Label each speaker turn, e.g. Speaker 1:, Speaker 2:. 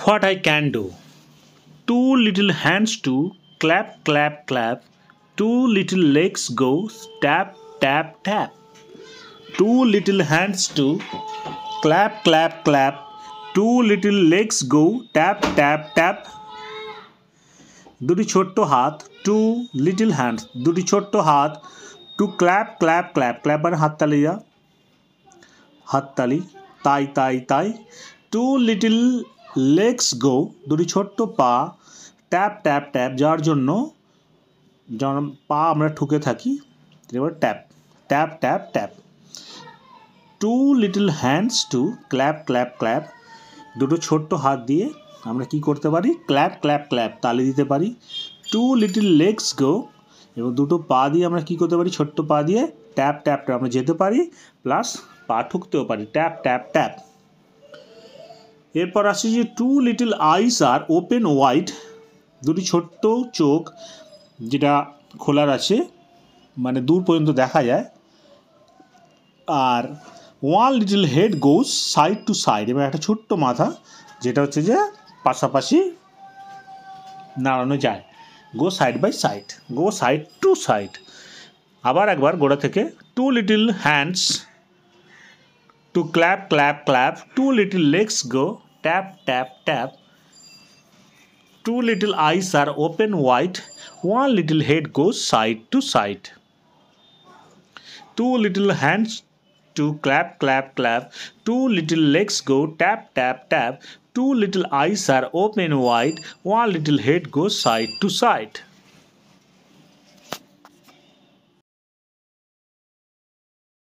Speaker 1: What I can do. Two little hands to clap, clap, clap. Two little legs go tap, tap, tap. Two little hands to clap, clap, clap. Two little legs go tap, tap, tap. দুটি ছোট্ট হাত, two little hands, দুটি ছোট্ট হাত, to clap, clap, clap, clap মানে হাততালি দেওয়া, হাততালি, তাই তাই তাই, two little legs go, দুটি ছোট্ট পা, tap, tap, tap, যার জন্য যখন পা আমরা ঠুকে থাকি এবার tap, tap, tap, tap. Two little hands to clap, clap, clap, দুটো ছোট্ট হাত দিয়ে আমরা কি করতে পারি, ক্ল্যাপ, ক্ল্যাপ, ক্ল্যাপ, তালি দিতে পারি. Two little legs go, এবং দুটো পা দিয়ে আমরা কি করতে পারি, ছোট্ট পা দিয়ে ট্যাপ, ট্যাপ, ট্যাপ আমরা যেতে পারি, প্লাস পা ঠুকতেও পারি, ট্যাপ, ট্যাপ, ট্যাপ. এরপর আসছে যে two little eyes are open wide, দুটি ছোট্ট চোখ যেটা খোলার আছে, মানে দূর পর্যন্ত দেখা যায়, আর one little head goes side to side, এবং একটা ছোট্ট মাথা যেটা হচ্ছে যে পাশাপাশি নাড়ানো যায়, go side by side, go side to side. আবার একবার গোড়া থেকে, two little hands to clap, clap, clap. Two little legs go tap, tap, tap. Two little eyes are open wide, one little head goes side to side. Two little hands to clap, clap, clap. Two little legs go tap, tap, tap. Two little eyes are open wide. One little head goes side to side.